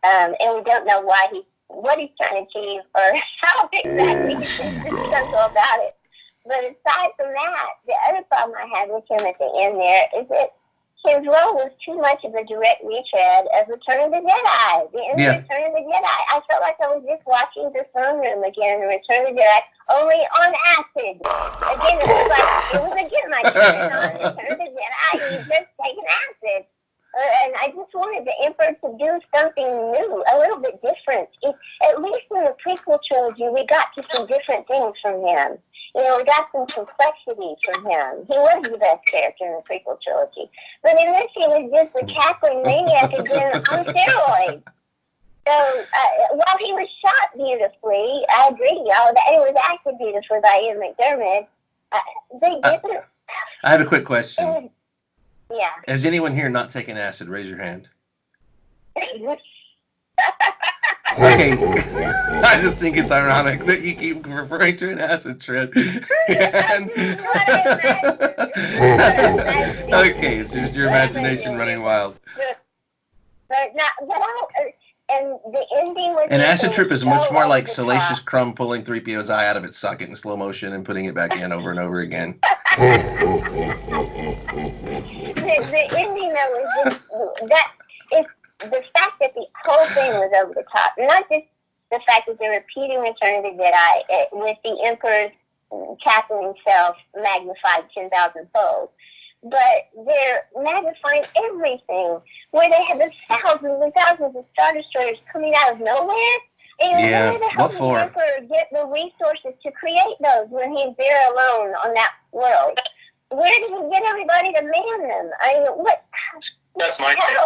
and we don't know what he's trying to achieve or how exactly he's going to go about it. But aside from that, the other problem I had with him at the end there is that his role was too much of a direct retread of Return of the Jedi. The end of Return of the Jedi. I felt like I was just watching the throne room again, the Return of the Jedi, only on acid. Again, it was again like turning on Return of the Jedi, you just taking acid. And I just wanted the Emperor to do something new, a little bit different. At least in the prequel trilogy, we got to some different things from him. We got some complexity from him. He was the best character in the prequel trilogy. But in this, he was just a cackling maniac again on steroids. So while he was shot beautifully, I agree, and it was acted beautifully by Ian McDermott, they didn't... I have a quick question. Yeah. Has anyone here not taken acid? Raise your hand. Okay. I just think it's ironic that you keep referring to an acid trip. Okay, it's just your imagination running wild. And the ending was... An acid trip is much more like Salacious Crumb pulling 3PO's eye out of its socket in slow motion and putting it back in over and over again. The ending, though, was just... That is the fact that the whole thing was over the top. Not just the fact that they're repeating Return of the Jedi with the Emperor's cackling self magnified 10,000 fold. But they're magnifying everything, where they have the thousands and thousands of Star Destroyers coming out of nowhere. And where the hell did the Emperor get the resources to create those when he's there alone on that world? Where did he get everybody to man them? I mean, what? That's my thing.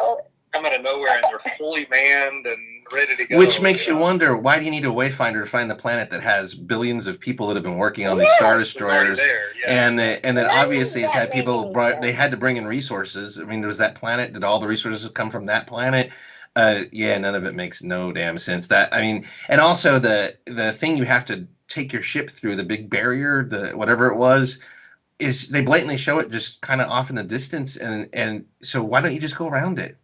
Come out of nowhere and they're fully manned and ready to go. Which makes you wonder, why do you need a wayfinder to find the planet that has billions of people that have been working on these Star Destroyers, and that obviously has had people they had to bring in resources. I mean, there was that planet. Did all the resources come from that planet? None of it makes no damn sense. That, I mean, and also the thing you have to take your ship through, the big barrier, the whatever it was, is they blatantly show it just kind of off in the distance, and so why don't you just go around it?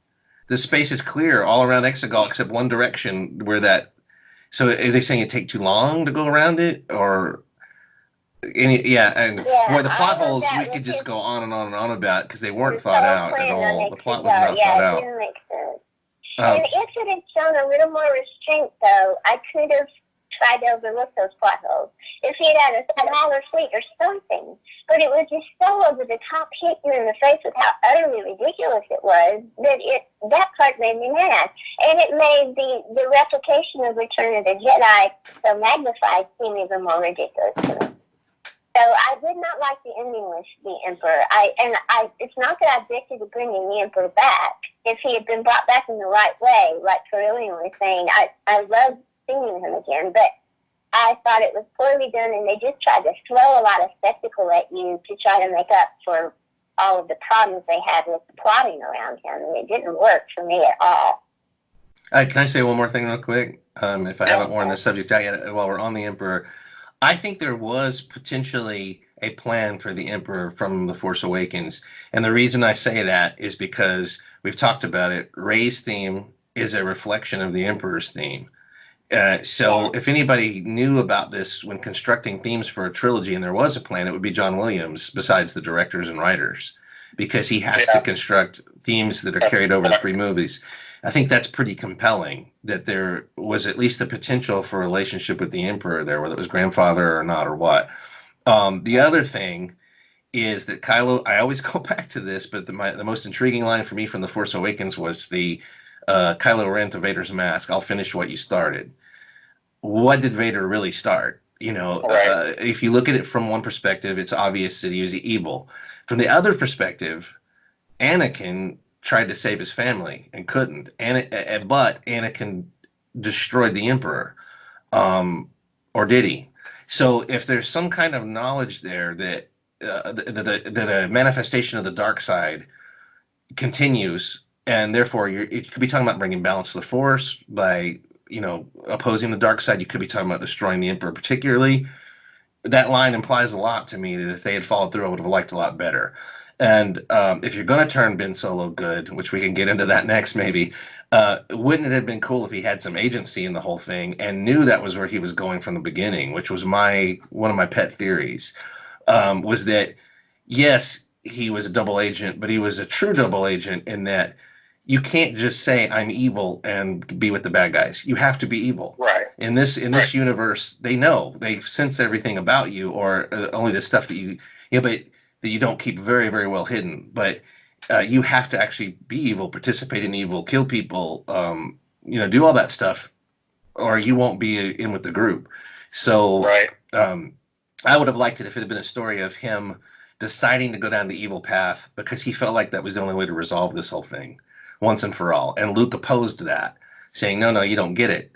The space is clear all around Exegol except one direction where that. So are they saying it take too long to go around it, or any? Boy, the plot holes we could just go on and on and on about because they weren't thought out at all. The plot was not thought out. It didn't make sense. And if it had shown a little more restraint, though, I could have tried to overlook those plot holes. If he had a smaller fleet or something, but it was just so over the top, hit you in the face with how utterly ridiculous it was, that part made me mad. And it made the replication of Return of the Jedi so magnified seem even more ridiculous to me. So I did not like the ending with the Emperor. It's not that I objected to bringing the Emperor back. If he had been brought back in the right way, like Carillion was saying, I love seeing him again, but I thought it was poorly done, and they just tried to throw a lot of spectacle at you to try to make up for all of the problems they had with the plotting around him, and it didn't work for me at all. Can I say one more thing real quick? If I haven't worn this subject out yet, while we're on the Emperor, I think there was potentially a plan for the Emperor from The Force Awakens, and the reason I say that is because we've talked about it. Rey's theme is a reflection of the Emperor's theme. So if anybody knew about this when constructing themes for a trilogy, and there was a plan, it would be John Williams, besides the directors and writers, because he has to construct themes that are carried over the 3 movies. I think that's pretty compelling, that there was at least the potential for a relationship with the Emperor there, whether it was grandfather or not or what. The other thing is that Kylo, I always go back to this, but the most intriguing line for me from The Force Awakens was the Kylo Ren to Vader's mask, "I'll finish what you started." What did Vader really start? If you look at it from one perspective, it's obvious that he was evil. From the other perspective, Anakin tried to save his family and couldn't. But Anakin destroyed the Emperor. Or did he? So if there's some kind of knowledge there that a manifestation of the dark side continues, and therefore it could be talking about bringing balance to the Force by opposing the dark side. You could be talking about destroying the Emperor particularly. That line implies a lot to me that if they had followed through, I would have liked a lot better. And if you're going to turn Ben Solo good, which we can get into that next maybe, wouldn't it have been cool if he had some agency in the whole thing and knew that was where he was going from the beginning, which was one of my pet theories, was that, yes, he was a double agent, but he was a true double agent in that you can't just say I'm evil and be with the bad guys. You have to be evil. Right. In this universe, they sense everything about you, or only the stuff that but that you don't keep very, very well hidden. But you have to actually be evil, participate in evil, kill people, do all that stuff, or you won't be in with the group. So right. I would have liked it if it had been a story of him deciding to go down the evil path because he felt like that was the only way to resolve this whole thing once and for all. And Luke opposed that, saying, no, you don't get it.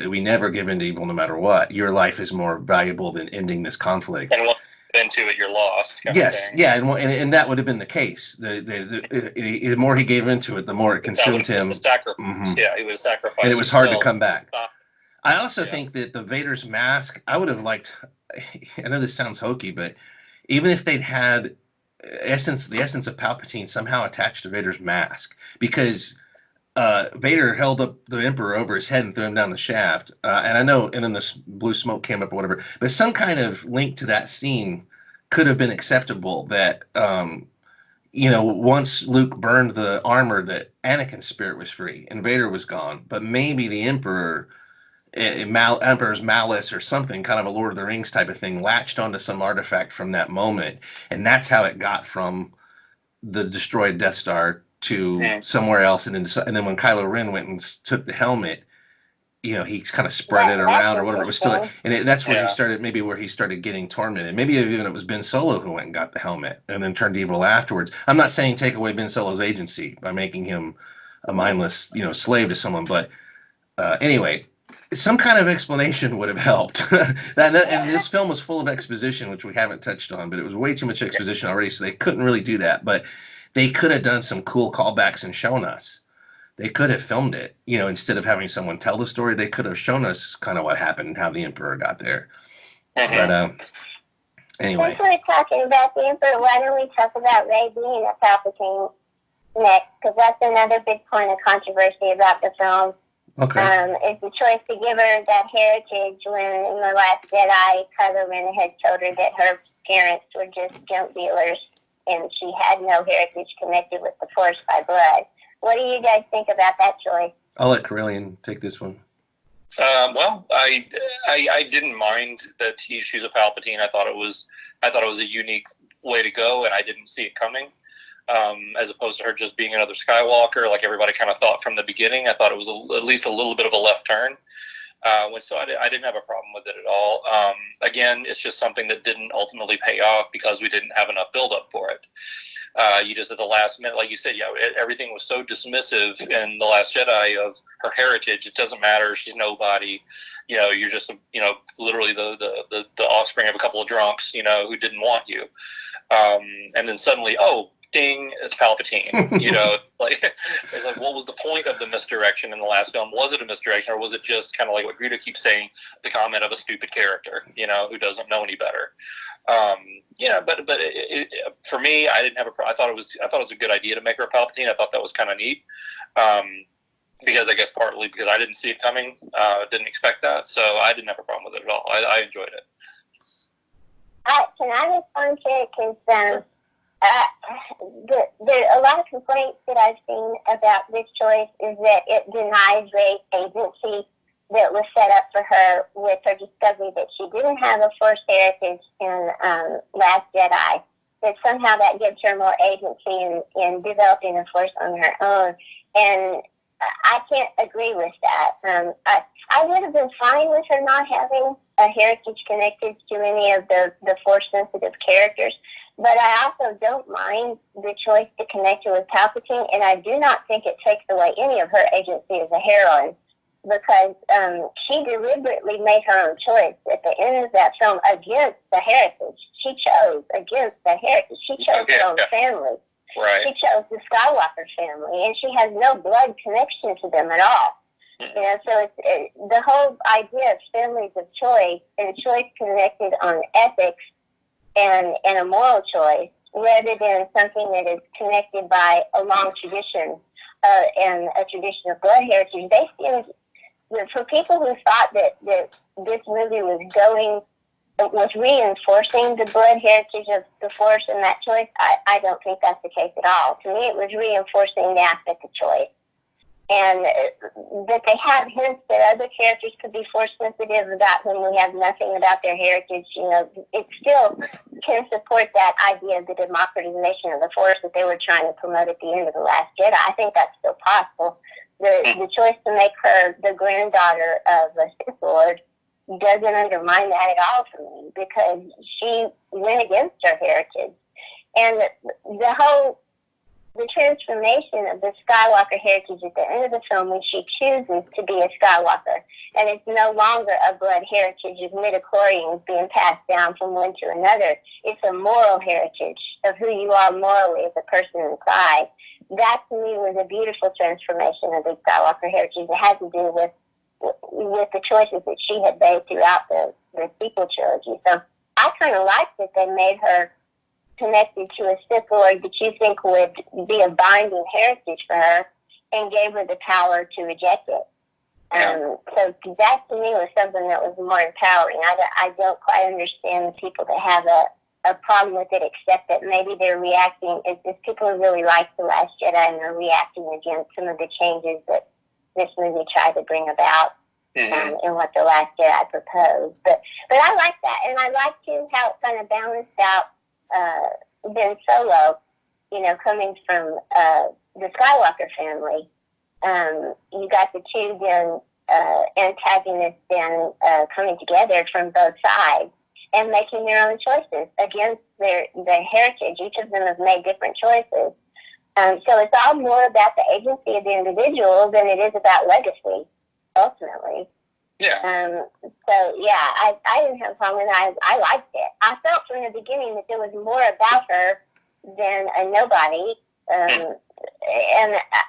We never give in to evil no matter what. Your life is more valuable than ending this conflict. And once you get into it, you're lost. Yes, yeah, and that would have been the case. The more he gave into it, the more it consumed him. The sacrifice. Mm-hmm. Yeah, he would sacrifice. And it was hard to come back. I also think that the Vader's mask, I would have liked, I know this sounds hokey, but even if they'd had the essence of Palpatine somehow attached to Vader's mask, because Vader held up the Emperor over his head and threw him down the shaft, and I know, and then this blue smoke came up or whatever, but some kind of link to that scene could have been acceptable, that once Luke burned the armor, that Anakin's spirit was free and Vader was gone, but maybe the Emperor's malice or something, kind of a Lord of the Rings type of thing, latched onto some artifact from that moment, and that's how it got from the destroyed Death Star to somewhere else, and then when Kylo Ren went and took the helmet, he kind of spread it around or whatever. It was still, and that's where he started getting tormented. Maybe even it was Ben Solo who went and got the helmet and then turned evil afterwards. I'm not saying take away Ben Solo's agency by making him a mindless, slave to someone, but anyway. Some kind of explanation would have helped. And this film was full of exposition, which we haven't touched on, but it was way too much exposition already, so they couldn't really do that. But they could have done some cool callbacks and shown us. They could have filmed it, instead of having someone tell the story, they could have shown us kind of what happened and how the Emperor got there. Mm-hmm. But anyway. Since we're talking about the Emperor, why don't we talk about Rey being a Palpatine next? Because that's another big point of controversy about the film. Okay. It's the choice to give her that heritage when in The Last Jedi, Kylo Ren had told her that her parents were just junk dealers and she had no heritage connected with the Force by blood. What do you guys think about that choice? I'll let Corellian take this one. Well, I didn't mind that she's a Palpatine. I thought it was a unique way to go, and I didn't see it coming. As opposed to her just being another Skywalker, like everybody kind of thought from the beginning. I thought it was at least a little bit of a left turn. So I didn't have a problem with it at all. Again, it's just something that didn't ultimately pay off because we didn't have enough build-up for it. You just at the last minute, like you said, everything was so dismissive in The Last Jedi of her heritage. It doesn't matter. She's nobody. You're just, literally the offspring of a couple of drunks, who didn't want you. And then suddenly, ding, it's Palpatine. It's like, what was the point of the misdirection in the last film? Was it a misdirection, or was it just kind of like what Greedo keeps saying, the comment of a stupid character, who doesn't know any better? But for me, I didn't have I thought it was a good idea to make her a Palpatine. I thought that was kind of neat. Because I guess partly because I didn't see it coming, didn't expect that, so I didn't have a problem with it at all. I enjoyed it. Can I respond to it? Because there a lot of complaints that I've seen about this choice is that it denies Rey's agency that was set up for her with her discovery that she didn't have a Force heritage in Last Jedi, that somehow that gives her more agency in developing a Force on her own. And I can't agree with that. I would have been fine with her not having a heritage connected to any of the Force-sensitive characters, but I also don't mind the choice to connect her with Palpatine, and I do not think it takes away any of her agency as a heroine, because she deliberately made her own choice at the end of that film against the heritage. She chose against the heritage. She chose her own family. Right. She chose the Skywalker family, and she has no blood connection to them at all. So it's the whole idea of families of choice and choice connected on ethics and a moral choice, rather than something that is connected by a long tradition and a tradition of blood heritage, they seemed, for people who thought that this movie was reinforcing the blood heritage of the Force and that choice, I don't think that's the case at all. To me, it was reinforcing the aspect of choice. And that they have hints that other characters could be Force sensitive about whom we have nothing about their heritage. It still can support that idea of the democratization of the Force that they were trying to promote at the end of The Last Jedi. I think that's still possible. The choice to make her the granddaughter of a Sith Lord doesn't undermine that at all for me, because she went against her heritage. And the transformation of the Skywalker heritage at the end of the film, when she chooses to be a Skywalker, and it's no longer a blood heritage of midichlorians being passed down from one to another. It's a moral heritage of who you are morally as a person inside. That, to me, was a beautiful transformation of the Skywalker heritage. It had to do with the choices that she had made throughout the sequel trilogy. So I kind of liked that they made her connected to a Sith Lord that you think would be a binding heritage for her, and gave her the power to reject it. So that, to me, was something that was more empowering. I don't quite understand the people that have a problem with it, except that maybe they're reacting. It's people who really like The Last Jedi, and they're reacting against some of the changes that this movie tried to bring about. And what The Last Jedi proposed. But I like that, and I like, too, how it kind of balanced out Ben Solo, coming from the Skywalker family. You got the two then antagonists then coming together from both sides and making their own choices against their heritage. Each of them have made different choices. So it's all more about the agency of the individual than it is about legacy, ultimately. Yeah. So, yeah, I didn't have a problem with it. I liked it. I felt from the beginning that there was more about her than a nobody. And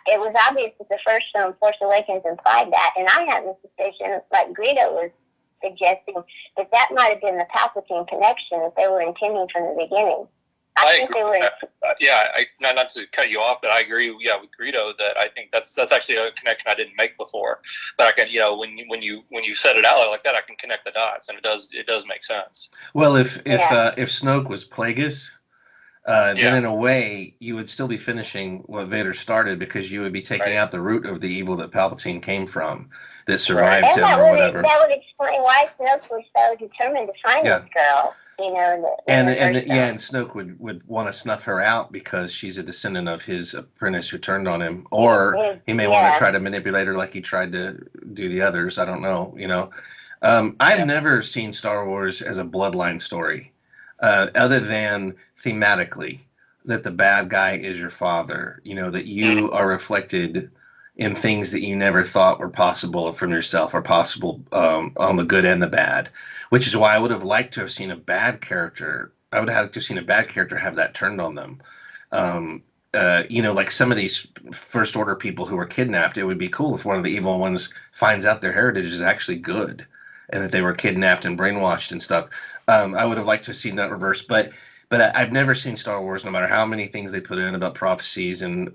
it was obvious that the first film, Force Awakens, implied that. And I had the suspicion, like Greedo was suggesting, that might have been the Palpatine connection that they were intending from the beginning. I think they were. Not to cut you off, but I agree. Yeah, with Greedo, that I think that's actually a connection I didn't make before. But I can, when you said it out like that, I can connect the dots, and it does make sense. Well, if Snoke was Plagueis, then in a way you would still be finishing what Vader started, because you would be taking out the root of the evil that Palpatine came from, that survived him or whatever. That would explain why Snoke was so determined to find this girl. And Snoke would want to snuff her out because she's a descendant of his apprentice who turned on him, or he may want to try to manipulate her like he tried to do the others. I don't know. I've never seen Star Wars as a bloodline story, other than thematically that the bad guy is your father. That you are reflected in things that you never thought were possible from yourself, or possible on the good and the bad, which is why I would have liked to have seen a bad character. I would have liked to have seen a bad character have that turned on them. Like some of these First Order people who were kidnapped, it would be cool if one of the evil ones finds out their heritage is actually good and that they were kidnapped and brainwashed and stuff. I would have liked to have seen that reverse, but I've never seen Star Wars, no matter how many things they put in about prophecies, and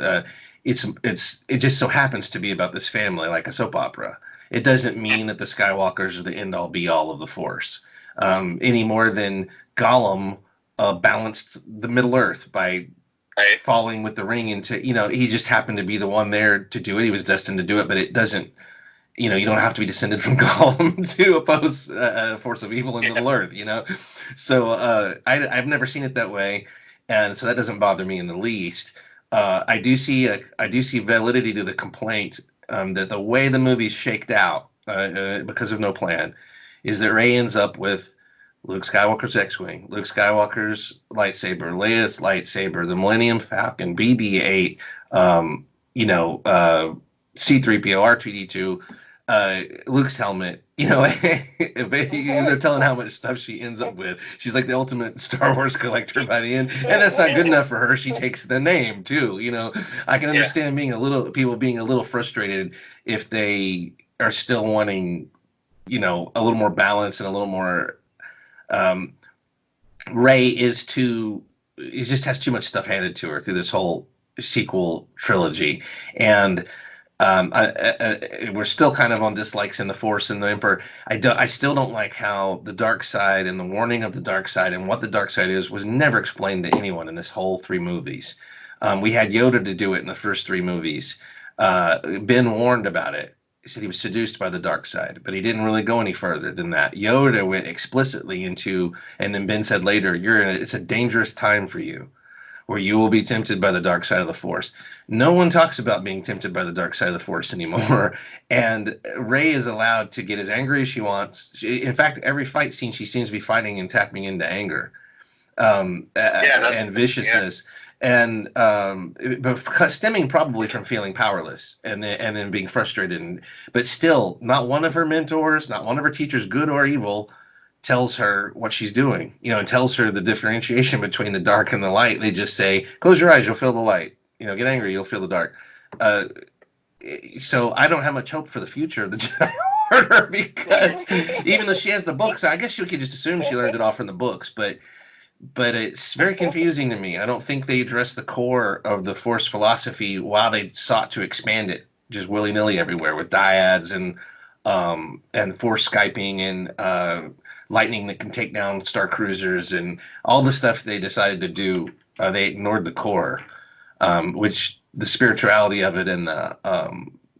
it just so happens to be about this family, like a soap opera. It doesn't mean that the Skywalkers are the end all be all of the Force, any more than Gollum balanced the Middle Earth by falling with the ring into, he just happened to be the one there to do it. He was destined to do it, but it doesn't, you don't have to be descended from Gollum to oppose a force of evil in Middle Earth, So I've never seen it that way, and so that doesn't bother me in the least. I do see validity to the complaint that the way the movie's shaked out because of no plan is that Rey ends up with Luke Skywalker's X-wing, Luke Skywalker's lightsaber, Leia's lightsaber, the Millennium Falcon, BB-8, C-3PO, R2-D2, Luke's helmet. They're telling how much stuff she ends up with. She's like the ultimate Star Wars collector by the end, and that's not good enough for her. She takes the name too. I can understand people being a little frustrated if they are still wanting, a little more balance and a little more. Rey just has too much stuff handed to her through this whole sequel trilogy. And we're still kind of on dislikes in the Force and the Emperor. I still don't like how the dark side and the warning of the dark side and what the dark side is was never explained to anyone in this whole three movies. We had Yoda to do it in the first three movies. Ben warned about it. He said he was seduced by the dark side, but he didn't really go any further than that. Yoda went explicitly into, and then Ben said later, it's a dangerous time for you, where you will be tempted by the dark side of the Force. No one talks about being tempted by the dark side of the Force anymore. And Rey is allowed to get as angry as she wants. In fact, every fight scene, she seems to be fighting and tapping into anger and viciousness. Yeah. And but stemming probably from feeling powerless and then being frustrated. But still, not one of her mentors, not one of her teachers, good or evil, tells her what she's doing, and tells her the differentiation between the dark and the light. They just say, close your eyes, you'll feel the light. Get angry, you'll feel the dark. So I don't have much hope for the future of the Jedi Order, because even though she has the books, I guess you could just assume she learned it all from the books, but it's very confusing to me. I don't think they addressed the core of the Force philosophy while they sought to expand it just willy-nilly everywhere with dyads and Force Skyping and lightning that can take down star cruisers and all the stuff they decided to do. They ignored the core, which the spirituality of it and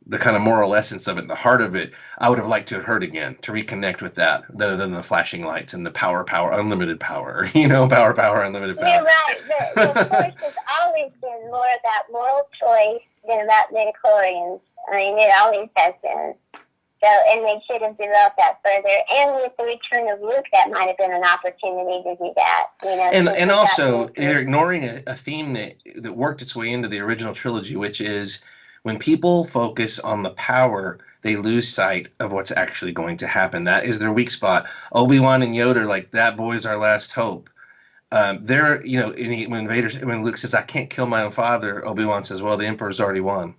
the kind of moral essence of it, and the heart of it, I would have liked to have heard again, to reconnect with that, rather than the flashing lights and the power, unlimited power, power, unlimited power. You're right. The Force has always been more about moral choice than about midichlorians. I mean, it always has been. So, and they should have developed that further. And with the return of Luke, that might have been an opportunity to do that. And also, they're ignoring a theme that worked its way into the original trilogy, which is when people focus on the power, they lose sight of what's actually going to happen. That is their weak spot. Obi-Wan and Yoda are like, that boy's our last hope. When Luke says, I can't kill my own father, Obi-Wan says, well, the Emperor's already won.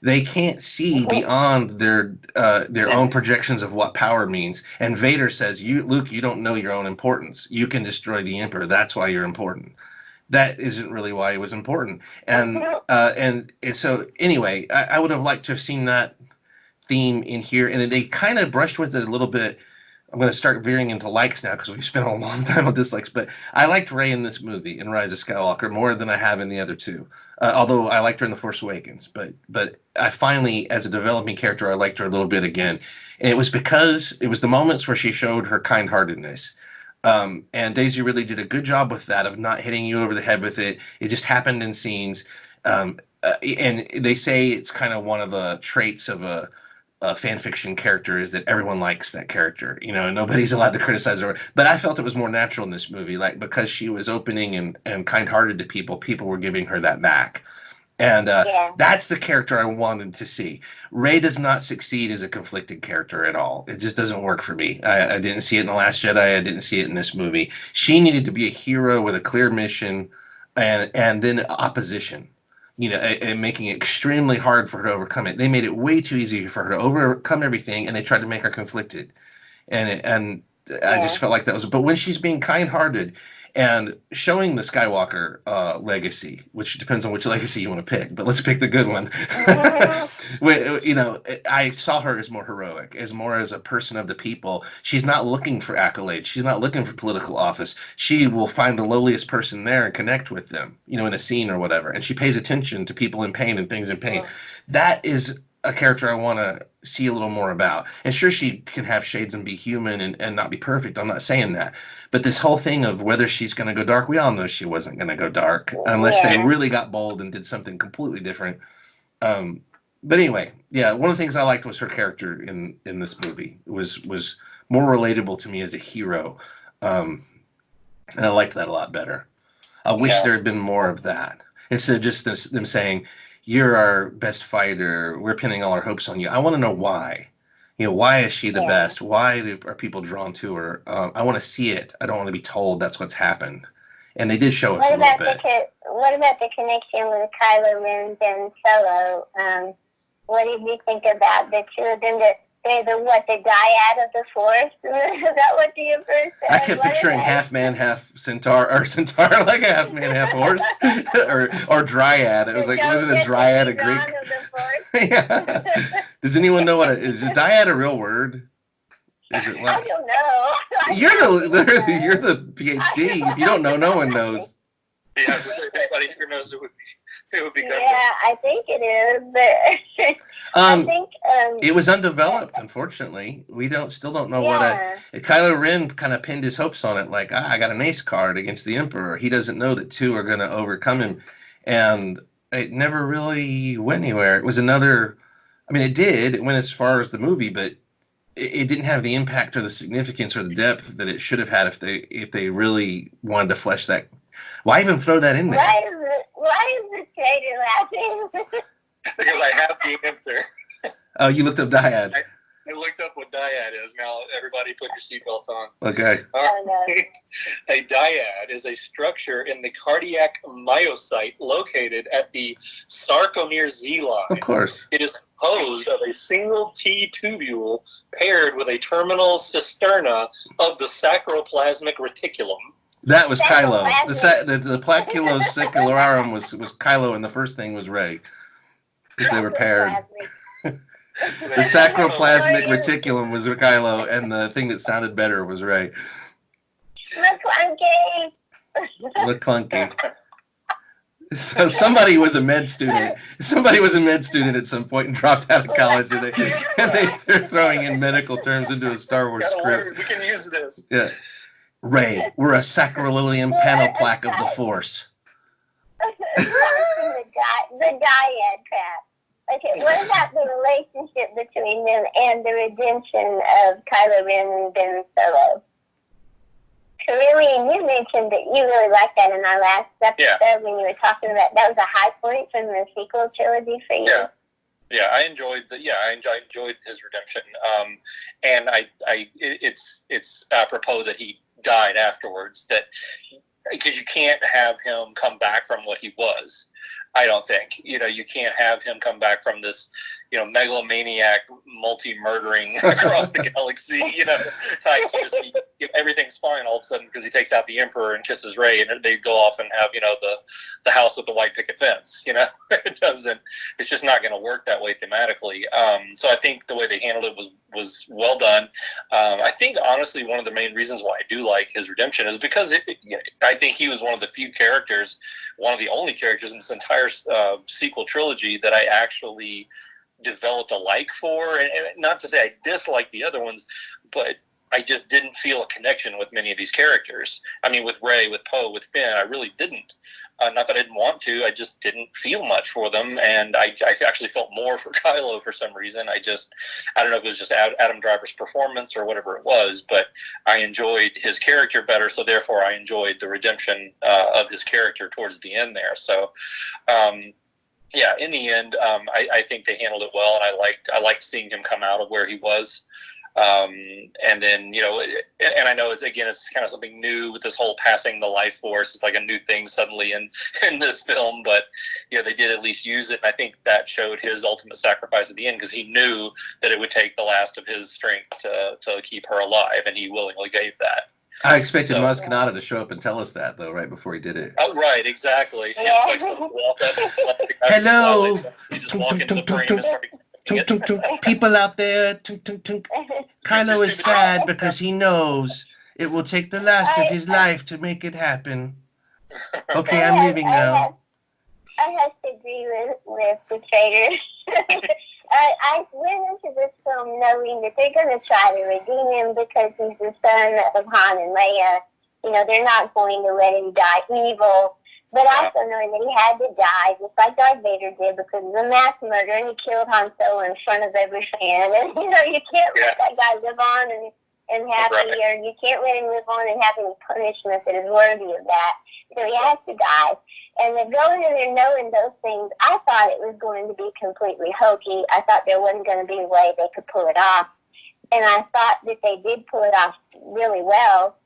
They can't see beyond their own projections of what power means. And Vader says, Luke, you don't know your own importance. You can destroy the Emperor. That's why you're important. That isn't really why he was important. And so anyway, I would have liked to have seen that theme in here. And they kind of brushed with it a little bit. I'm going to start veering into likes now because we've spent a long time on dislikes. But I liked Rey in this movie, in Rise of Skywalker, more than I have in the other two. Although I liked her in The Force Awakens. But I finally, as a developing character, I liked her a little bit again. And it was because it was the moments where she showed her kind-heartedness. And Daisy really did a good job with that, of not hitting you over the head with it. It just happened in scenes. And they say it's kind of one of the traits of a fan fiction character is that everyone likes that character, and nobody's allowed to criticize her. But I felt it was more natural in this movie, like because she was opening and kind-hearted to people were giving her that back. And that's the character I wanted to see. Rey does not succeed as a conflicted character at all. It just doesn't work for me. I didn't see it in The Last Jedi. I didn't see it in this movie. She needed to be a hero with a clear mission and then opposition. And making it extremely hard for her to overcome it. They made it way too easy for her to overcome everything, and they tried to make her conflicted. And I just felt like that was. But when she's being kind-hearted and showing the Skywalker legacy, which depends on which legacy you want to pick, but let's pick the good one. I saw her as more heroic, as a person of the people. She's not looking for accolades. She's not looking for political office. She will find the lowliest person there and connect with them, in a scene or whatever. And she pays attention to people in pain and things in pain. That is a character I want to see a little more about. And sure, she can have shades and be human and not be perfect. I'm not saying that. But this whole thing of whether she's going to go dark, we all know she wasn't going to go dark unless they really got bold and did something completely different. But anyway, one of the things I liked was her character in this movie. It was more relatable to me as a hero. And I liked that a lot better. I wish there had been more of that. Instead of just them saying, you're our best fighter, we're pinning all our hopes on you. I want to know why. Why is she the best? Why are people drawn to her? I want to see it. I don't want to be told that's what's happened. And they did show us a little bit. What about the connection with Kylo Ren and Solo? What did you think about the two of them? they're the dyad of the Force? Is that what the Emperor said? I kept picturing half man, half centaur, or centaur like a half man, half horse, or dryad. It was like, wasn't a dryad a Greek? Yeah. Does anyone know is dyad a real word? Is it like, I don't know. You're the PhD. If you don't know, no one knows. Yeah, if anybody here knows, it would be good. Yeah, I think it is, but I think it was undeveloped. Unfortunately, we still don't know what Kylo Ren kind of pinned his hopes on it. Like, I got an ace card against the Emperor. He doesn't know that two are going to overcome him, and it never really went anywhere. It was another. I mean, it did. It went as far as the movie, but it didn't have the impact or the significance or the depth that it should have had if they really wanted to flesh that. Why even throw that in there? Why is the trader laughing? Because I have the answer. Oh, you looked up dyad. I looked up what dyad is. Now, everybody put your seatbelts on. Okay. A dyad is a structure in the cardiac myocyte located at the sarcomere Z line. Of course. It is composed of a single T tubule paired with a terminal cisterna of the sacroplasmic reticulum. That was Kylo. The placulus secularum was Kylo, and the first thing was Rey. Because they were paired. The sacroplasmic reticulum was Kylo, and the thing that sounded better was Rey. Look clunky. So somebody was a med student. Somebody was a med student at some point and dropped out of college, and they're throwing in medical terms into a Star Wars script. We can use this. Yeah. Rey, we're a sacroilium panel plaque of the Force. The dyad crap. Okay, what about the relationship between them and the redemption of Kylo Ren and Ben Solo? Carillion, you mentioned that you really liked that in our last episode when you were talking about that was a high point from the sequel trilogy for you. Yeah, I enjoyed his redemption. And it's apropos that he died afterwards, that because you can't have him come back from what he was. I don't think. You can't have him come back from this, megalomaniac, multi-murdering across the galaxy, type. Everything's fine all of a sudden because he takes out the Emperor and kisses Rey, and they go off and have, the house with the white picket fence. It doesn't. It's just not going to work that way thematically. So I think the way they handled it was well done. I think honestly one of the main reasons why I do like his redemption is because I think he was one of the few characters, one of the only characters in this entire sequel trilogy that I actually developed a like for, and not to say I dislike the other ones, but I just didn't feel a connection with many of these characters. I mean, with Rey, with Poe, with Finn, I really didn't. Not that I didn't want to, I just didn't feel much for them, and I actually felt more for Kylo for some reason. I don't know if it was just Adam Driver's performance or whatever it was, but I enjoyed his character better, so therefore I enjoyed the redemption of his character towards the end there. So, in the end, I think they handled it well, and I liked seeing him come out of where he was. And then, and I know it's kind of something new with this whole passing the life force. It's like a new thing suddenly in this film, but they did at least use it. And I think that showed his ultimate sacrifice at the end, because he knew that it would take the last of his strength to keep her alive, and he willingly gave that. I expected Maz Kanata to show up and tell us that, though, right before he did it. Oh, right, exactly. Hello. You just walk into the frame and start people out there, Kylo is sad because he knows it will take the last of his life to make it happen. Okay, I'm leaving now. I have to agree with the traitors. I went into this film knowing that they're going to try to redeem him because he's the son of Han and Leia. They're not going to let him die evil. But also knowing that he had to die, just like Darth Vader did, because of the mass murder, and he killed Han Solo in front of every fan. And, you can't let that guy live on and happy, or you can't let him live on and have any punishment that is worthy of that. So he has to die. And then going in there knowing those things, I thought it was going to be completely hokey. I thought there wasn't going to be a way they could pull it off. And I thought that they did pull it off really well.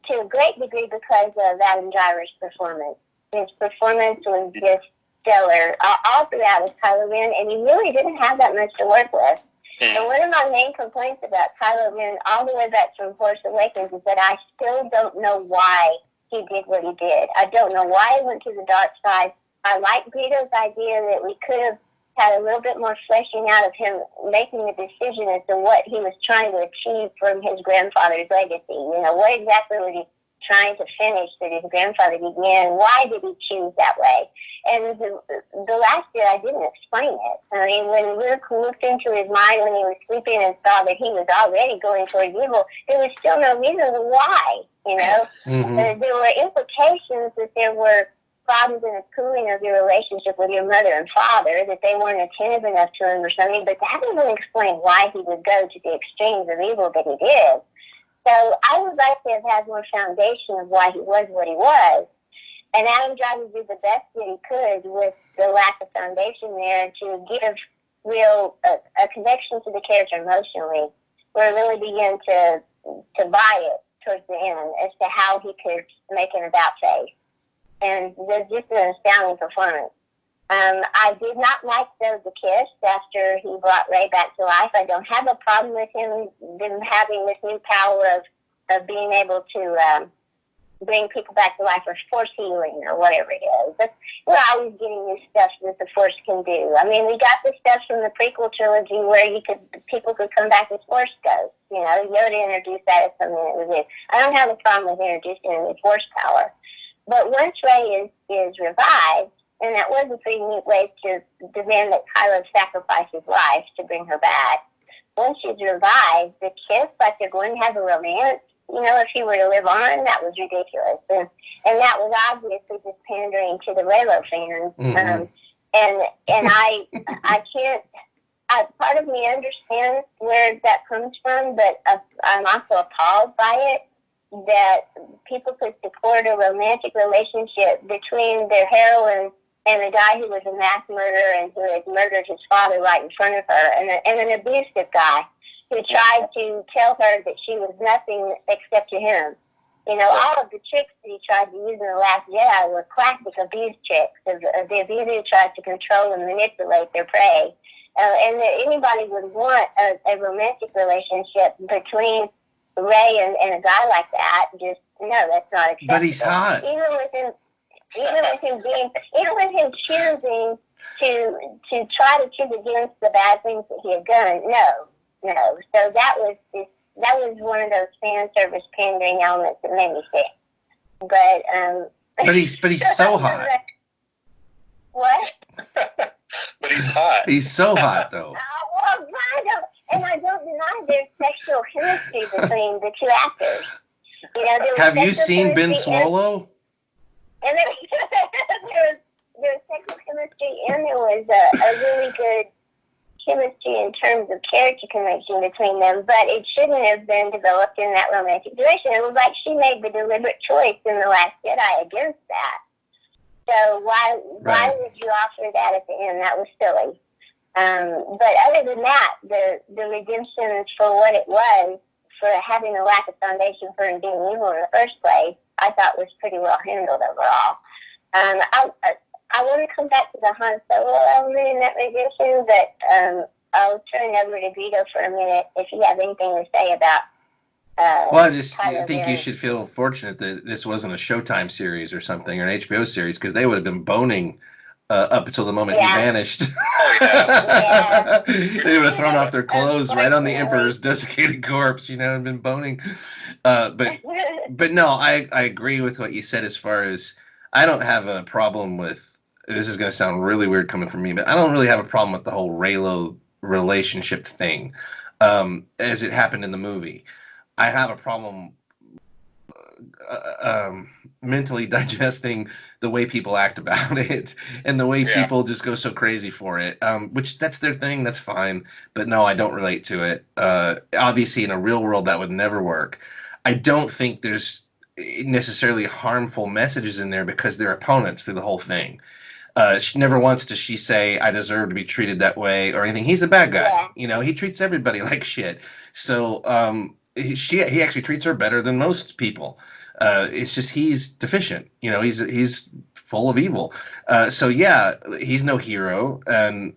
To a great degree because of Adam Driver's performance. His performance was just stellar all throughout as Kylo Ren, and he really didn't have that much to work with. And one of my main complaints about Kylo Ren, all the way back from Force Awakens, is that I still don't know why he did what he did. I don't know why he went to the dark side. I like Greedo's idea that we could have had a little bit more fleshing out of him making the decision as to what he was trying to achieve from his grandfather's legacy. You know, what exactly was he trying to finish that his grandfather began? Why did he choose that way? And the last year, I didn't explain it. I mean, when Luke looked into his mind when he was sleeping and saw that he was already going towards evil, there was still no reason why, you know? Mm-hmm. There were implications that there were problems in the cooling of your relationship with your mother and father, that they weren't attentive enough to him or something, but that doesn't explain why he would go to the extremes of evil that he did. So I would like to have had more foundation of why he was what he was. And Adam Driver did the best that he could with the lack of foundation there to give real a connection to the character emotionally, where I really began to buy it towards the end as to how he could make an about face. And it was just an astounding performance. I did not like the kiss after he brought Rey back to life. I don't have a problem with him having this new power of being able to bring people back to life, or force healing, or whatever it is. But we're always getting new stuff that the Force can do. I mean, we got the stuff from the prequel trilogy where people could come back as Force ghosts. You know, Yoda introduced that as something that was it. I don't have a problem with introducing a new Force power. But once Rey is revived, and that was a pretty neat way to demand that Kylo sacrifice his life to bring her back. Once she's revived, the kiss, like they're going to have a romance, you know, if he were to live on, that was ridiculous. And that was obviously just pandering to the Reylo fans. Mm-hmm. And I can't, part of me understands where that comes from, but I'm also appalled by it, that people could support a romantic relationship between their heroine and a guy who was a mass murderer and who had murdered his father right in front of her, and an abusive guy who tried to tell her that she was nothing except to him. You know, all of the tricks that he tried to use in The Last Jedi were classic abuse tricks of the abuser who tried to control and manipulate their prey. And that anybody would want a romantic relationship between Rey and a guy like that, just, no, that's not acceptable. But he's hot. Even with him choosing to try to choose against the bad things that he had done, no. So that was one of those fan service pandering elements that made me sick. But he's so hot. What? But he's hot. He's so hot, though. Well, I don't deny there's sexual chemistry between the two actors. You know, have you seen Ben Swallow? And there was sexual chemistry, and there was a really good chemistry in terms of character connection between them, but it shouldn't have been developed in that romantic direction. It was like she made the deliberate choice in The Last Jedi against that. So why would you offer that at the end? That was silly. But other than that, the redemption for what it was, for having a lack of foundation for him being evil in the first place, I thought was pretty well handled overall. I want to come back to the Han Solo element in that redemption, but I'll turn over to Guido for a minute if you have anything to say about. I think you should feel fortunate that this wasn't a Showtime series or something, or an HBO series, because they would have been boning up until the moment he vanished. Oh, yeah. They would have thrown off their clothes right on the Emperor's desiccated corpse, you know, and been boning. But no, I agree with what you said as far as I don't have a problem with, this is going to sound really weird coming from me, but I don't really have a problem with the whole Reylo relationship thing as it happened in the movie. I have a problem mentally digesting the way people act about it and the way people just go so crazy for it, which that's their thing, that's fine. But no, I don't relate to it. Obviously, in a real world, that would never work. I don't think there's necessarily harmful messages in there because they're opponents through the whole thing. Never once does she say, I deserve to be treated that way or anything. He's a bad guy. Yeah. You know, he treats everybody like shit. So he actually treats her better than most people. It's just he's deficient. You know, he's full of evil. So yeah, he's no hero, and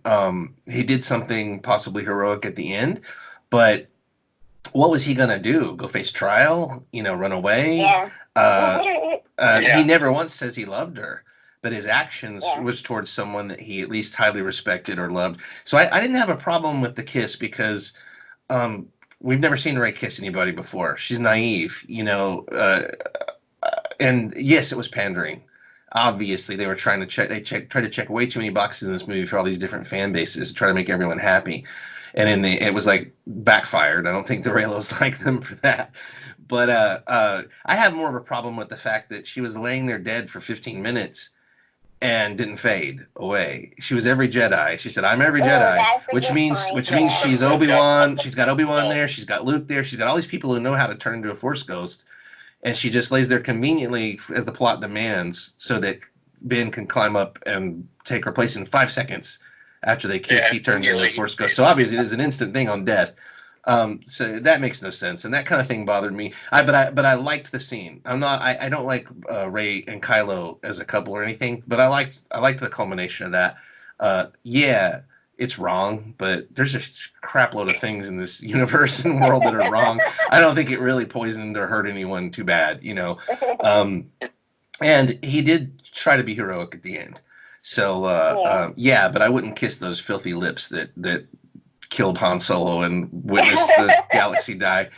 he did something possibly heroic at the end, but what was he gonna do? Go face trial? Run away? Yeah. He never once says he loved her, but his actions Yeah. was towards someone that he at least highly respected or loved. So I didn't have a problem with the kiss because we've never seen Rey kiss anybody before. She's naive, and yes, it was pandering. Obviously, they were trying to tried to check way too many boxes in this movie for all these different fan bases to try to make everyone happy. And it was like backfired. I don't think the Reylos like them for that. But I have more of a problem with the fact that she was laying there dead for 15 minutes and didn't fade away. She was every Jedi. She said, "I'm every Jedi," which means she's Obi-Wan. She's got Obi-Wan there. She's got Luke there. She's got all these people who know how to turn into a Force ghost, and she just lays there conveniently as the plot demands, so that Ben can climb up and take her place in 5 seconds. After they kiss, he turns into a Force ghost. So obviously, it is an instant thing on death. So that makes no sense, and that kind of thing bothered me. But I liked the scene. I don't like Rey and Kylo as a couple or anything, but I liked the culmination of that. Yeah, it's wrong, but there's a crap load of things in this universe and world that are wrong. I don't think it really poisoned or hurt anyone too bad, And he did try to be heroic at the end. So yeah, but I wouldn't kiss those filthy lips that killed Han Solo and witnessed the galaxy die.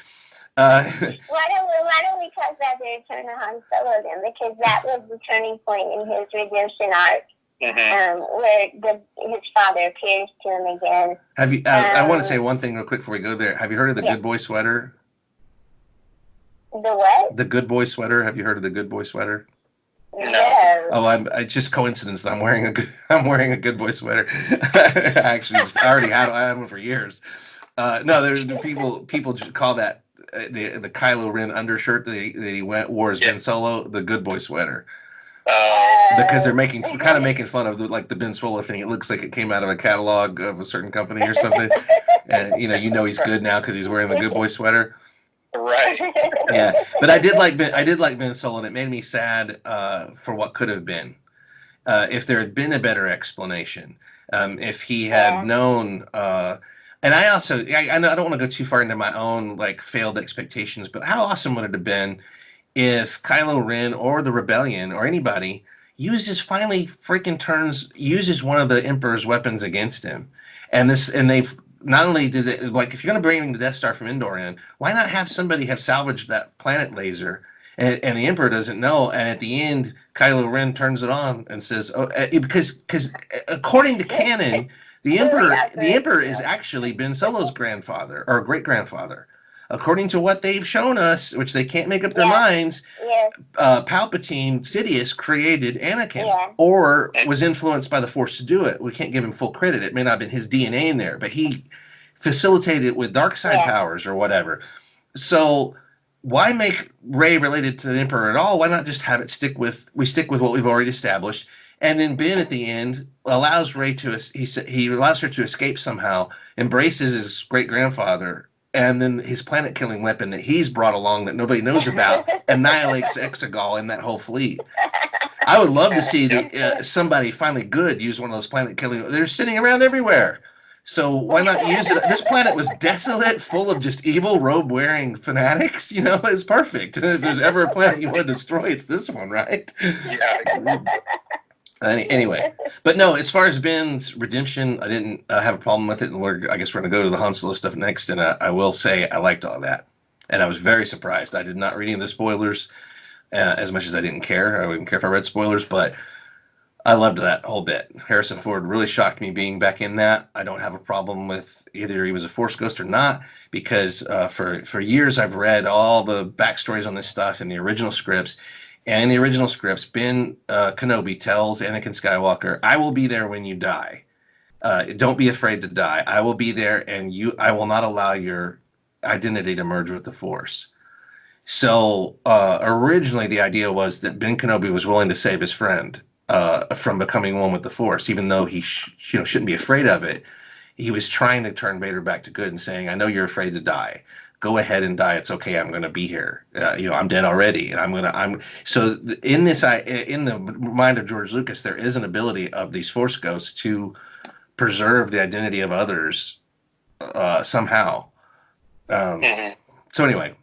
Why don't we talk about the return of Han Solo then? Because that was the turning point in his redemption arc, where his father appears to him again. Have you? I want to say one thing real quick before we go there. Have you heard of the Good Boy sweater? The what? The Good Boy sweater. Have you heard of the Good Boy sweater? No. Oh, it's just coincidence that I'm wearing a Good Boy sweater. I already had one for years. No, there's people call that the Kylo Ren undershirt that he wore as Ben Solo the Good Boy sweater. Because they're making fun of the Ben Solo thing. It looks like it came out of a catalog of a certain company or something, and he's good now because he's wearing the Good Boy sweater. Right. Yeah, but I did like Ben Solo, and it made me sad for what could have been if there had been a better explanation. If he had known, and I don't want to go too far into my own failed expectations, but how awesome would it have been if Kylo Ren or the Rebellion or anybody uses one of the Emperor's weapons against him, and they've. Not only did it, if you're going to bring the Death Star from Endor in, why not have somebody have salvaged that planet laser? And the Emperor doesn't know. And at the end, Kylo Ren turns it on and says, "Oh," because according to canon, the Emperor is actually Ben Solo's grandfather or great grandfather. According to what they've shown us, which they can't make up their minds, Palpatine, Sidious created Anakin, or was influenced by the Force to do it. We can't give him full credit. It may not have been his DNA in there, but he facilitated it with dark side powers or whatever. So why make Rey related to the Emperor at all? Why not just have it stick with what we've already established? And then Ben at the end allows Rey he allows her to escape somehow, embraces his great grandfather. And then his planet-killing weapon that he's brought along that nobody knows about annihilates Exegol and that whole fleet. I would love to see somebody finally good use one of those planet-killing. They're sitting around everywhere. So why not use it? This planet was desolate, full of just evil robe-wearing fanatics. It's perfect. If there's ever a planet you want to destroy, it's this one, right? Yeah. Anyway, but no, as far as Ben's redemption, I didn't have a problem with it, and I guess we're going to go to the Han Solo stuff next, and I will say I liked all that, and I was very surprised. I did not read any of the spoilers as much as I didn't care. I wouldn't care if I read spoilers, but I loved that whole bit. Harrison Ford really shocked me being back in that. I don't have a problem with either he was a Force ghost or not, because for years I've read all the backstories on this stuff in the original scripts. And in the original scripts, Ben Kenobi tells Anakin Skywalker, "I will be there when you die. Don't be afraid to die. I will be there, and I will not allow your identity to merge with the Force." So originally, the idea was that Ben Kenobi was willing to save his friend from becoming one with the Force, even though he shouldn't be afraid of it. He was trying to turn Vader back to good and saying, "I know you're afraid to die. go ahead and die. It's okay. I'm going to be here. I'm dead already, and in the mind of George Lucas, there is an ability of these Force ghosts to preserve the identity of others somehow. So anyway,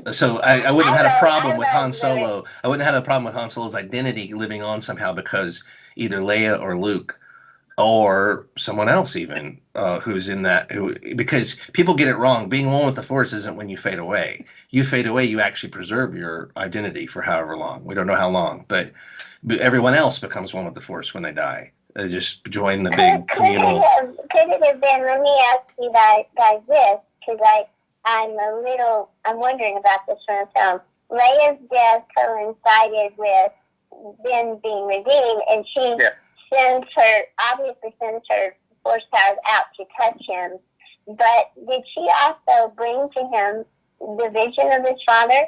I wouldn't have had a problem with Han Solo. I wouldn't have had a problem with Han Solo's identity living on somehow because either Leia or Luke or someone else even who's in that, because people get it wrong. Being one with the Force isn't when you fade away. You fade away, you actually preserve your identity for however long. We don't know how long, but everyone else becomes one with the Force when they die. They just join the big communal. Could it have been, let me ask you guys this, because I'm wondering about this from the film. Leia's death coincided with Ben being redeemed, and she obviously sends her Force powers out to touch him. But did she also bring to him the vision of his father?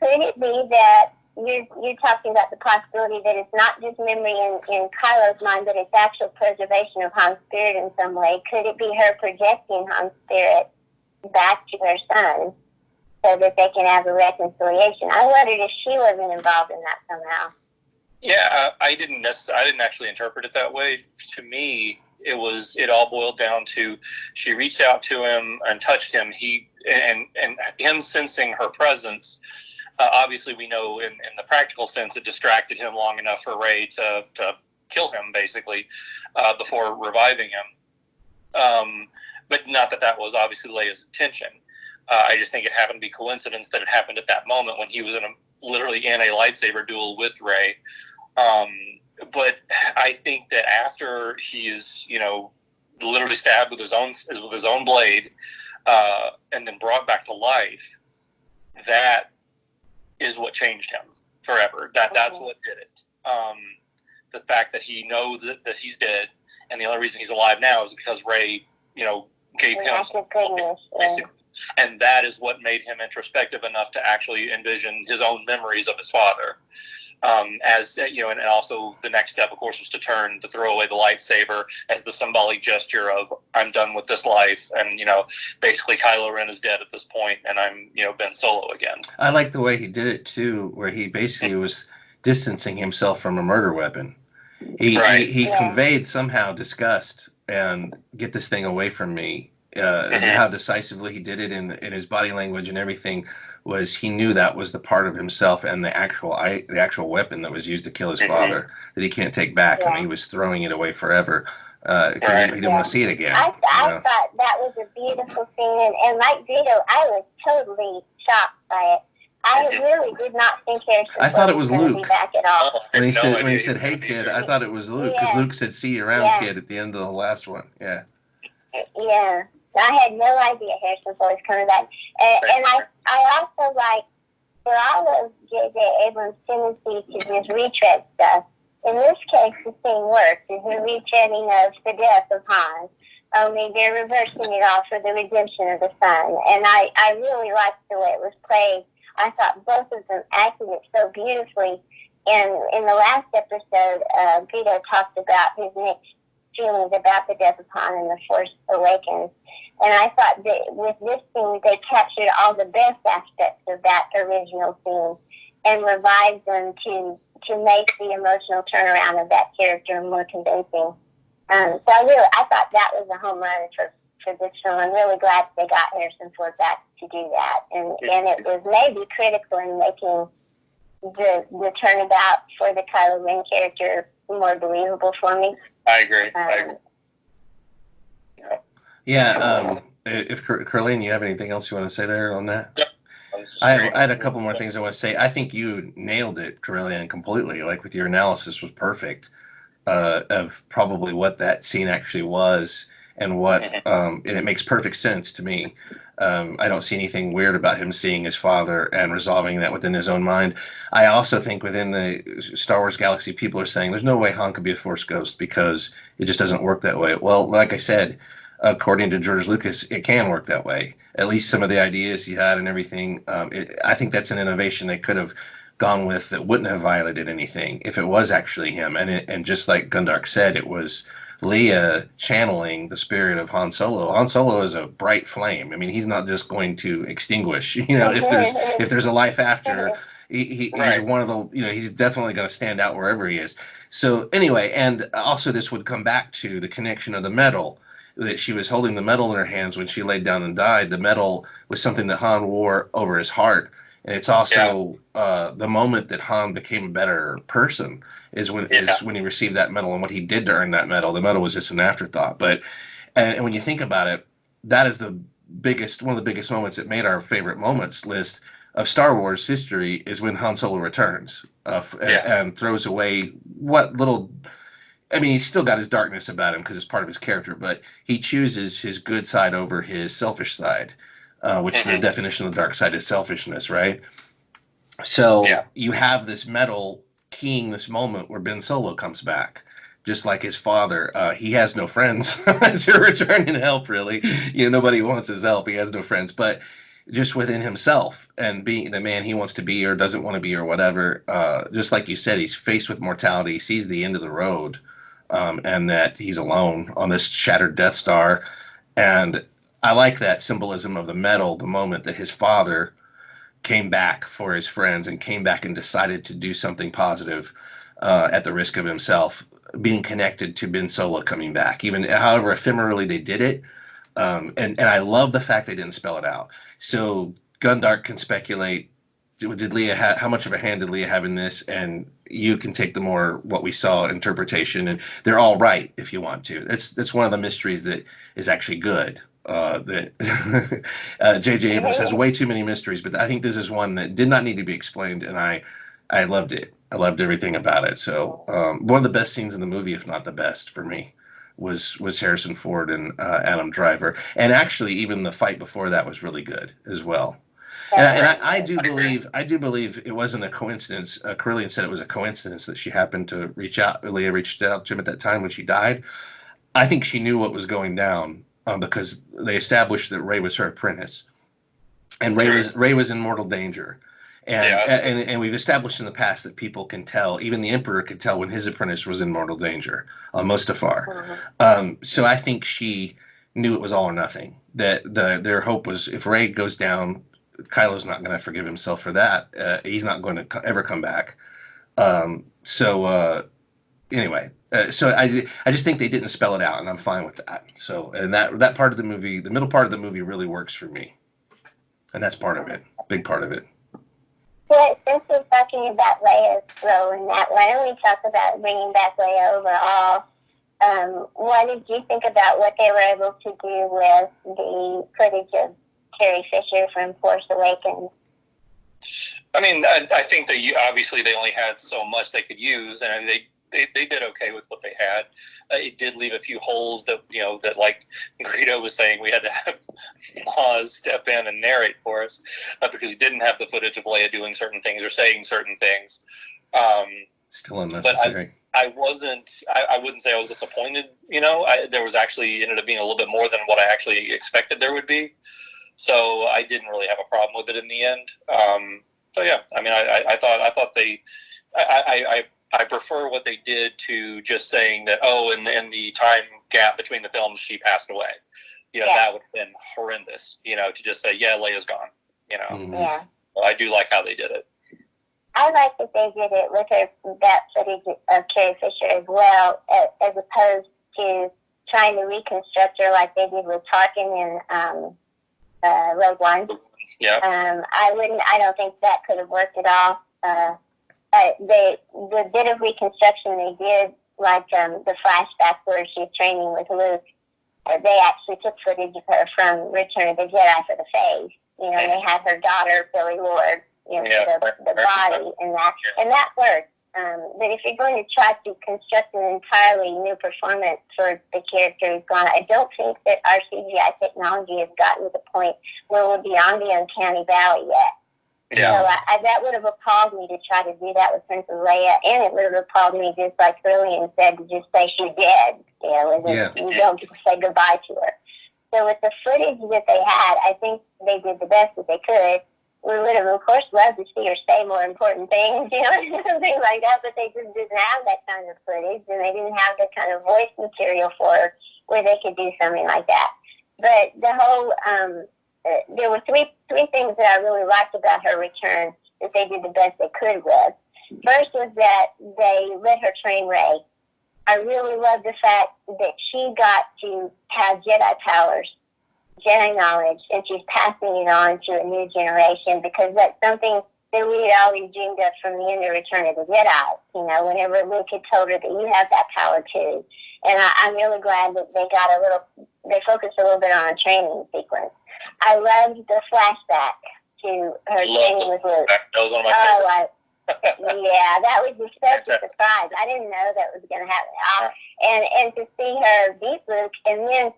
Could it be that you're talking about the possibility that it's not just memory in Kylo's mind, but it's actual preservation of Han's spirit in some way? Could it be her projecting Han's spirit back to her son so that they can have a reconciliation? I wondered if she wasn't involved in that somehow. Yeah, I didn't actually interpret it that way. To me, it all boiled down to she reached out to him and touched him. And him sensing her presence. Obviously, we know in the practical sense, it distracted him long enough for Rey to kill him, basically, before reviving him. But not that was obviously Leia's intention. I just think it happened to be coincidence that it happened at that moment when he was literally in a lightsaber duel with Rey. But I think that after he is, literally stabbed with his own blade, and then brought back to life, that is what changed him forever. That's what did it. The fact that he knows that he's dead, and the only reason he's alive now is because Rey, gave him basically. And that is what made him introspective enough to actually envision his own memories of his father. And also the next step, of course, was to throw away the lightsaber as the symbolic gesture of I'm done with this life, and basically Kylo Ren is dead at this point, and I'm Ben Solo again. I like the way he did it too, where he basically was distancing himself from a murder weapon. He conveyed somehow disgust and get this thing away from me. How decisively he did it in his body language and everything. Was he knew that was the part of himself and the actual weapon that was used to kill his father that he can't take back, and he was throwing it away forever. He didn't want to see it again. I thought that was a beautiful scene, and like Vito, I was totally shocked by it. I really did not think Harrison I thought it was Luke. Be back at all. When he said, "Hey kid," I thought it was Luke, because Luke said, "See you around, kid," at the end of the last one. Yeah. Yeah. I had no idea Harrison Ford was coming back. And I also like, for all of J.J. Abrams' tendency to just retread stuff, in this case the thing works. It's a retreading of the death of Han. Only they're reversing it all for the redemption of the son. And I really liked the way it was played. I thought both of them acted it so beautifully. And in the last episode, Vito talked about his mixed feelings about the death of Han and the Force Awakens. And I thought that with this scene, they captured all the best aspects of that original scene and revived them to make the emotional turnaround of that character more convincing. So I thought that was a home run for this film. I'm really glad they got Harrison Ford back to do that. And it was maybe critical in making the turnabout for the Kylo Ren character more believable for me. I agree. Yeah. If Carlene, you have anything else you want to say there on that? Yep. I had a couple more things I want to say. I think you nailed it, Carlene, completely. Like, with your analysis was perfect of probably what that scene actually was, and what and it makes perfect sense to me. I don't see anything weird about him seeing his father and resolving that within his own mind. I also think within the Star Wars galaxy, people are saying there's no way Han could be a Force ghost because it just doesn't work that way. Well, like I said, according to George Lucas, it can work that way. At least some of the ideas he had and everything. I think that's an innovation they could have gone with that wouldn't have violated anything if it was actually him. And just like Gundark said, it was Leia channeling the spirit of Han Solo. Han Solo is a bright flame. I mean, he's not just going to extinguish. If there's a life after, he's Right. one of the, he's definitely going to stand out wherever he is. So anyway, and also this would come back to the connection of the medal, that she was holding the medal in her hands when she laid down and died. The medal was something that Han wore over his heart. And it's also the moment that Han became a better person is when he received that medal, and what he did to earn that medal. The medal was just an afterthought. But and when you think about it, that is one of the biggest moments that made our favorite moments list of Star Wars history, is when Han Solo returns and throws away what little. I mean, he's still got his darkness about him because it's part of his character, but he chooses his good side over his selfish side, which the definition of the dark side is selfishness, right? So you have this medal keying this moment where Ben Solo comes back, just like his father. He has no friends to return in help, really. Nobody wants his help. He has no friends, but just within himself and being the man he wants to be or doesn't want to be or whatever, just like you said, he's faced with mortality, he sees the end of the road, and that he's alone on this shattered Death Star. And I like that symbolism of the medal, the moment that his father came back for his friends and came back and decided to do something positive at the risk of himself, being connected to Ben Solo coming back, even however ephemerally they did it. And I love the fact they didn't spell it out. So Gundart can speculate, did Leia how much of a hand did Leia have in this? And you can take the more what we saw interpretation, and they're all right if you want to. That's one of the mysteries that is actually good. That J.J. Abrams has way too many mysteries, but I think this is one that did not need to be explained, and I loved it. I loved everything about it. So one of the best scenes in the movie, if not the best for me, was Harrison Ford and Adam Driver, and actually even the fight before that was really good as well. And I do believe it wasn't a coincidence. Carillion said it was a coincidence that she happened to reach out. Leia reached out to him at that time when she died. I think she knew what was going down because they established that Rey was her apprentice, and Rey was in mortal danger. And we've established in the past that people can tell, even the Emperor could tell when his apprentice was in mortal danger, Mustafar. So I think she knew it was all or nothing. That their hope was, if Rey goes down, Kylo's not going to forgive himself for that. He's not going to ever come back. Anyway, so I just think they didn't spell it out, and I'm fine with that. So, and that part of the movie, the middle part of the movie, really works for me, and that's part of it, big part of it. Well, since we're talking about Leia's role in that, why don't we talk about bringing back Leia overall? What did you think about what they were able to do with the footage of Carrie Fisher from Force Awakens? I mean, I think that obviously they only had so much they could use, and they did okay with what they had. It did leave a few holes that, that like Greedo was saying, we had to have Maz step in and narrate for us because he didn't have the footage of Leia doing certain things or saying certain things. Still unnecessary. But I wouldn't say I was disappointed. There was actually ended up being a little bit more than what I actually expected there would be. So I didn't really have a problem with it in the end. So yeah, I mean, I thought I prefer what they did to just saying that, in the time gap between the films, she passed away. That would have been horrendous, to just say, yeah, Leia's gone, Mm-hmm. Yeah. So I do like how they did it. I like that they did it with that footage of Carrie Fisher as well, as opposed to trying to reconstruct her like they did with Tarkin in Rogue One. Yeah. I don't think that could have worked at all. The bit of reconstruction they did, like the flashback where she's training with Luke, they actually took footage of her from Return of the Jedi for the face. They had her daughter, Billy Lord, the body, and that worked. But if you're going to try to construct an entirely new performance for the character who's gone, I don't think that our CGI technology has gotten to the point where we're beyond the uncanny valley yet. Yeah. So that would have appalled me to try to do that with Princess Leia, and it would have appalled me, just like Carillion said, to just say she's dead. You don't say goodbye to her. So with the footage that they had, I think they did the best that they could. we would have, of course, loved to see her say more important things, you know, things like that, but they just didn't have that kind of footage, and they didn't have the kind of voice material for her where they could do something like that. But the whole, there were three things that I really liked about her return that they did the best they could with. First was that they let her train Rey. I really love the fact that she got to have Jedi powers, Jedi knowledge, and she's passing it on to a new generation, because that's something that we had always dreamed of from the end of Return of the Jedi. You know, whenever Luke had told her that you have that power too. And I'm really glad that they focused a little bit on a training sequence. I loved the flashback to her training with Luke. That was one of my favorites. Yeah, that was just such a surprise. I didn't know that was going to happen. And to see her beat Luke, and then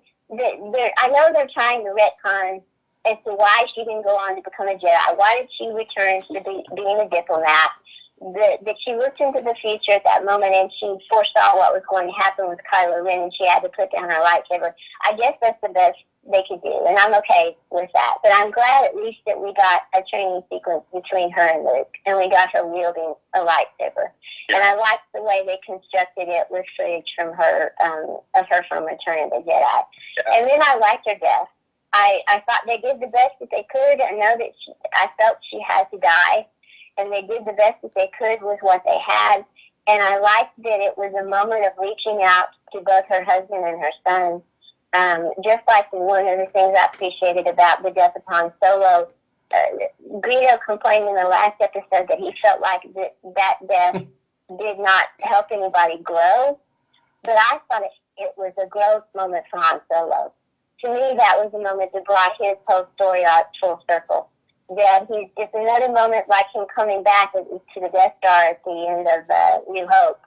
I know they're trying to retcon as to why she didn't go on to become a Jedi. Why did she return to being a diplomat? That she looked into the future at that moment, and she foresaw what was going to happen with Kylo Ren, and she had to put down her lightsaber. I guess that's the best they could do, and I'm okay with that. But I'm glad at least that we got a training sequence between her and Luke, and we got her wielding a lightsaber. Yeah. And I liked the way they constructed it with footage from her, of her from Return of the Jedi. Yeah. And then I liked her death. I thought they did the best that they could. I know that I felt she had to die, and they did the best that they could with what they had. And I liked that it was a moment of reaching out to both her husband and her son. Just like one of the things I appreciated about the death of Han Solo, Greedo complained in the last episode that he felt like that death did not help anybody grow. But I thought it was a growth moment for Han Solo. To me, that was a moment that brought his whole story out full circle. That it's another moment like him coming back to the Death Star at the end of New Hope.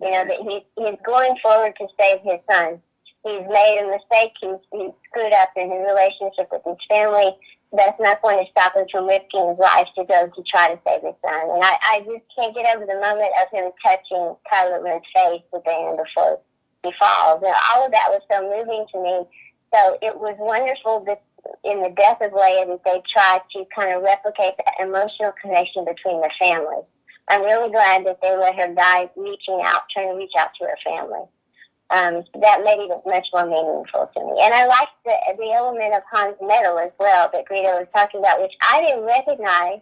You know, that he's going forward to save his son. He's made a mistake. He's screwed up in his relationship with his family. That's not going to stop him from risking his life to go to try to save his son. And I just can't get over the moment of him touching Kylo Ren's face at the end before he falls. And all of that was so moving to me. So it was wonderful that in the death of Leia that they tried to kind of replicate that emotional connection between the families. I'm really glad that they let her die trying to reach out to her family. That made it much more meaningful to me. And I liked the element of Han's medal as well that Greedo was talking about, which I didn't recognize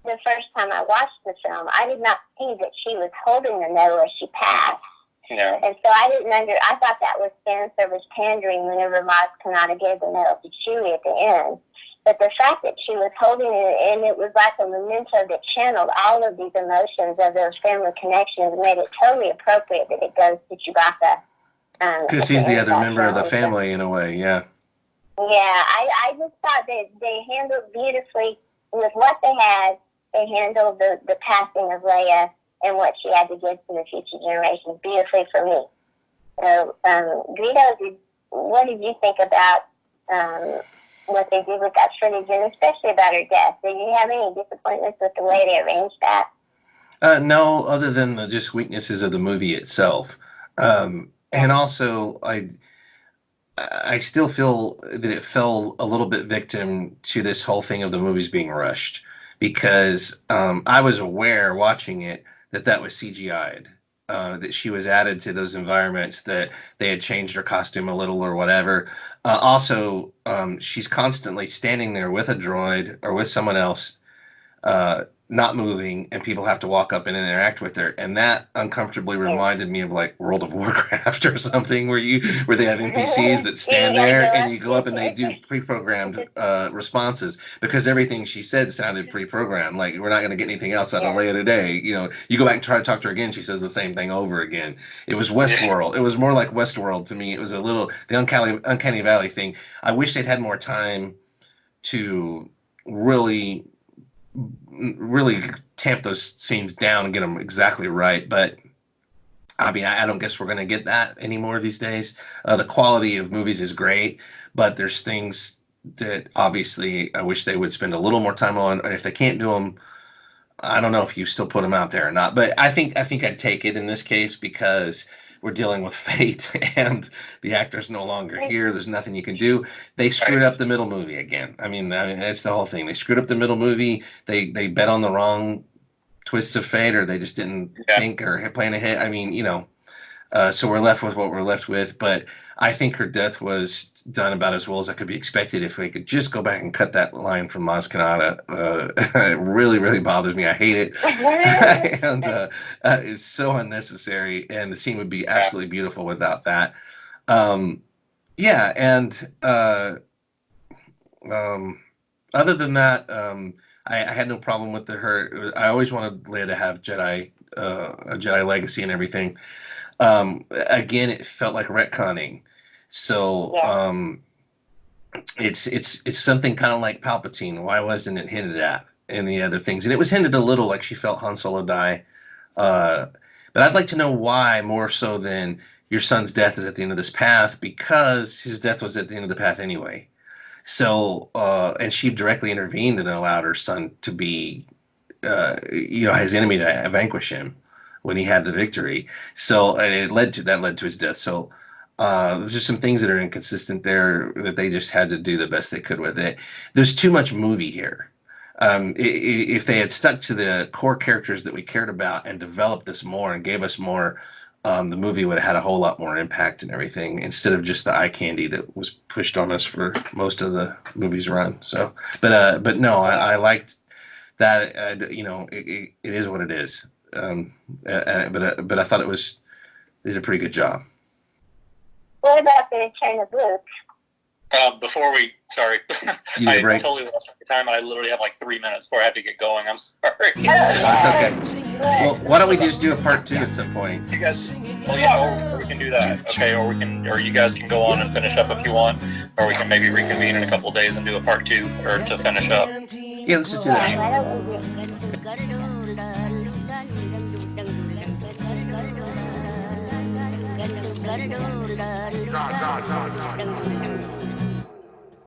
the first time I watched the film. I did not see that she was holding the medal as she passed. Yeah. And so I thought that was fan service pandering whenever Maz Kanata gave the medal to Chewie at the end. But the fact that she was holding it, and it was like a memento that channeled all of these emotions of those family connections, made it totally appropriate that it goes to Chewbacca. Because he's the other member of the family in a way, yeah. Yeah, I just thought that they handled beautifully with what they had. They handled the passing of Leia and what she had to give to the future generations beautifully for me. So, Greedo, what did you think about what they did with that footage, and especially about her death? Did you have any disappointments with the way they arranged that? No, other than the just weaknesses of the movie itself. And also, I still feel that it fell a little bit victim to this whole thing of the movies being rushed, because I was aware watching it that was CGI'd, that she was added to those environments, that they had changed her costume a little or whatever. Also, she's constantly standing there with a droid or with someone else, not moving, and people have to walk up and interact with her, and that uncomfortably reminded me of like World of Warcraft or something, where they have NPCs that stand there and you go up and they do pre-programmed responses, because everything she said sounded pre-programmed. Like, we're not going to get anything else out of Leia today. You know, you go back and try to talk to her again, she says the same thing over again. It was Westworld. It was more like Westworld to me. It was a little the uncanny valley thing. I wish they'd had more time to really tamp those scenes down and get them exactly right. But I mean, I don't guess we're going to get that anymore these days. The quality of movies is great, but there's things that obviously I wish they would spend a little more time on. And if they can't do them, I don't know if you still put them out there or not. But I think I'd take it in this case, because we're dealing with fate, and the actor's no longer here. There's nothing you can do. They screwed up the middle movie again. I mean, that's the whole thing. They screwed up the middle movie. They bet on the wrong twists of fate, or they just didn't think or plan ahead. I mean, so we're left with what we're left with. But I think her death was done about as well as that could be expected. If we could just go back and cut that line from Maz Kanata, it really, really bothers me. I hate it, and it's so unnecessary. And the scene would be absolutely beautiful without that. Other than that, I had no problem with her. I always wanted Leia to have a Jedi legacy and everything. Again, it felt like retconning. So it's something kind of like Palpatine. Why wasn't it hinted at in the other things? And it was hinted a little, like she felt Han Solo die. But I'd like to know why more so than your son's death is at the end of this path, because his death was at the end of the path anyway. So, and she directly intervened and allowed her son to be, his enemy, to vanquish him when he had the victory. So, and it led to his death. So, there's just some things that are inconsistent there that they just had to do the best they could with it. There's too much movie here. If they had stuck to the core characters that we cared about and developed this more and gave us more, the movie would have had a whole lot more impact and everything, instead of just the eye candy that was pushed on us for most of the movie's run. So, but no, I liked that. It is what it is. But I thought they did a pretty good job. What about the return of Luke? Sorry, I totally lost the time, and I literally have like 3 minutes before I have to get going. I'm sorry. That's okay. Well, why don't we just do a part 2 at some point? You guys, or we can do that, okay? Or you guys can go on and finish up if you want, or we can maybe reconvene in a couple of days and do a part 2 or to finish up. Yeah, let's just do that. God.